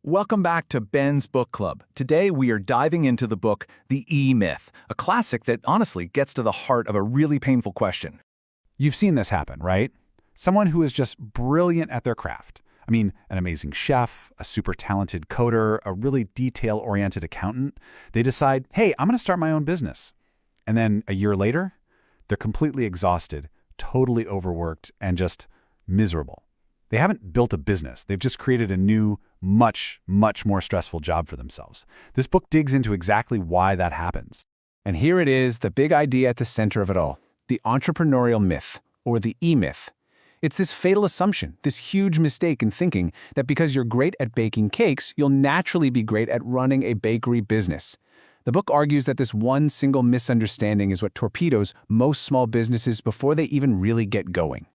Welcome back to Ben's Book Club. Today we are diving into the book The E-Myth, a classic that honestly gets to the heart of a really painful question. You've seen this happen, right? Someone who is just brilliant at their craft. I mean, an amazing chef, a super talented coder, a really detail-oriented accountant. They decide, hey, I'm going to start my own business. And then a year later, they're completely exhausted, totally overworked, and just miserable. They haven't built a business. They've just created a new, much more stressful job for themselves. This book digs into exactly why that happens. And here it is, the big idea at the center of it all, the entrepreneurial myth, or the E-Myth. It's this fatal assumption, this huge mistake in thinking that because you're great at baking cakes, you'll naturally be great at running a bakery business. The book argues that this one single misunderstanding is what torpedoes most small businesses before they even really get going.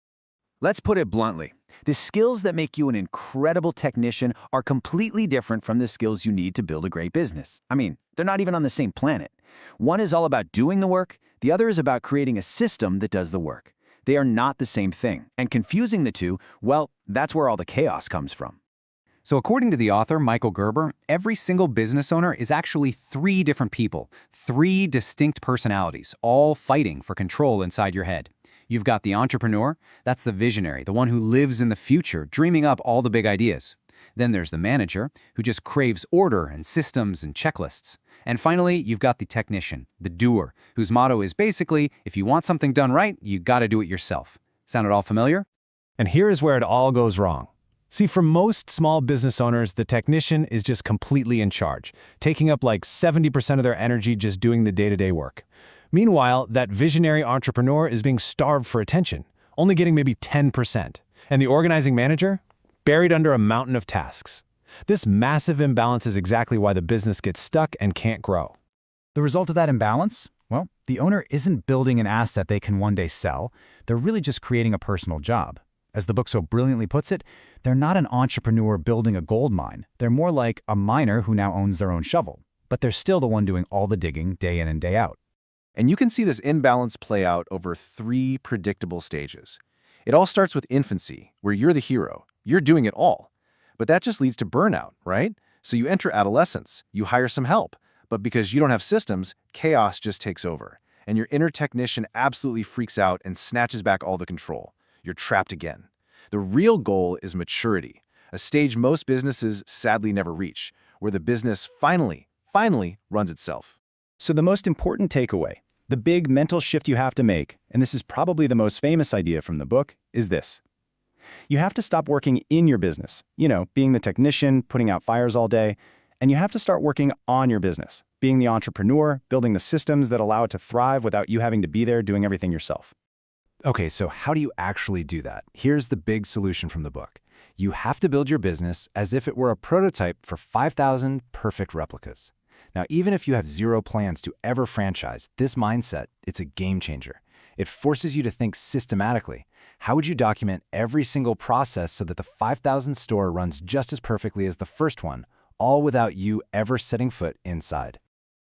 Let's put it bluntly. The skills that make you an incredible technician are completely different from the skills you need to build a great business. I mean, they're not even on the same planet. One is all about doing the work, the other is about creating a system that does the work. They are not the same thing, and confusing the two, well, that's where all the chaos comes from. So according to the author, Michael Gerber, every single business owner is actually three different people, three distinct personalities, all fighting for control inside your head. You've got the entrepreneur, that's the visionary, the one who lives in the future, dreaming up all the big ideas. Then there's the manager, who just craves order and systems and checklists. And finally, you've got the technician, the doer, whose motto is basically, if you want something done right, you gotta do it yourself. Sound at all familiar? And here is where it all goes wrong. See, for most small business owners, the technician is just completely in charge, taking up like 70% of their energy just doing the day-to-day work. Meanwhile, that visionary entrepreneur is being starved for attention, only getting maybe 10%. And the organizing manager? Buried under a mountain of tasks. This massive imbalance is exactly why the business gets stuck and can't grow. The result of that imbalance? Well, the owner isn't building an asset they can one day sell. They're really just creating a personal job. As the book so brilliantly puts it, they're not an entrepreneur building a gold mine. They're more like a miner who now owns their own shovel. But they're still the one doing all the digging day in and day out. And you can see this imbalance play out over three predictable stages. It all starts with infancy, where you're the hero. You're doing it all. But that just leads to burnout, right? So you enter adolescence, you hire some help. But because you don't have systems, chaos just takes over. And your inner technician absolutely freaks out and snatches back all the control. You're trapped again. The real goal is maturity, a stage most businesses sadly never reach, where the business finally runs itself. So the most important takeaway, the big mental shift you have to make, and this is probably the most famous idea from the book, is this. You have to stop working in your business, being the technician, putting out fires all day, and you have to start working on your business, being the entrepreneur, building the systems that allow it to thrive without you having to be there doing everything yourself. Okay, so how do you actually do that? Here's the big solution from the book. You have to build your business as if it were a prototype for 5,000 perfect replicas. Now, even if you have zero plans to ever franchise, this mindset, it's a game changer. It forces you to think systematically. How would you document every single process so that the 5,000 store runs just as perfectly as the first one, all without you ever setting foot inside?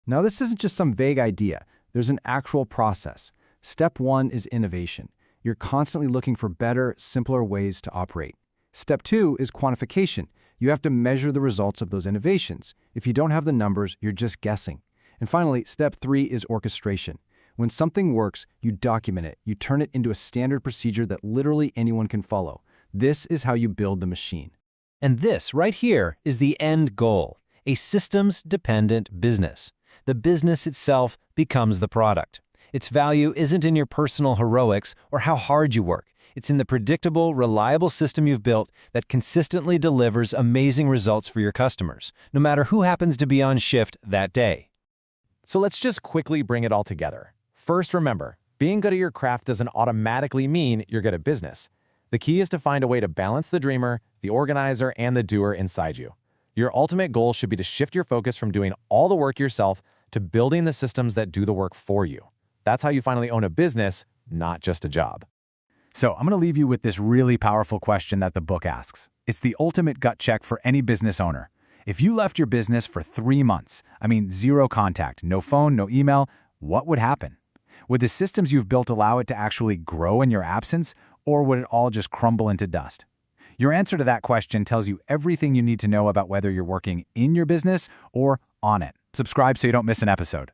Now, this isn't just some vague idea. There's an actual process. Step 1 is innovation. You're constantly looking for better, simpler ways to operate. Step 2 is quantification. You have to measure the results of those innovations. If you don't have the numbers, you're just guessing. And finally, step 3 is orchestration. When something works, you document it. You turn it into a standard procedure that literally anyone can follow. This is how you build the machine. And this right here is the end goal, a systems-dependent business. The business itself becomes the product. Its value isn't in your personal heroics or how hard you work. It's in the predictable, reliable system you've built that consistently delivers amazing results for your customers, no matter who happens to be on shift that day. So let's just quickly bring it all together. First, remember, being good at your craft doesn't automatically mean you're good at business. The key is to find a way to balance the dreamer, the organizer, and the doer inside you. Your ultimate goal should be to shift your focus from doing all the work yourself to building the systems that do the work for you. That's how you finally own a business, not just a job. So I'm going to leave you with this really powerful question that the book asks. It's the ultimate gut check for any business owner. If you left your business for 3 months, zero contact, no phone, no email, what would happen? Would the systems you've built allow it to actually grow in your absence, or would it all just crumble into dust? Your answer to that question tells you everything you need to know about whether you're working in your business or on it. Subscribe so you don't miss an episode.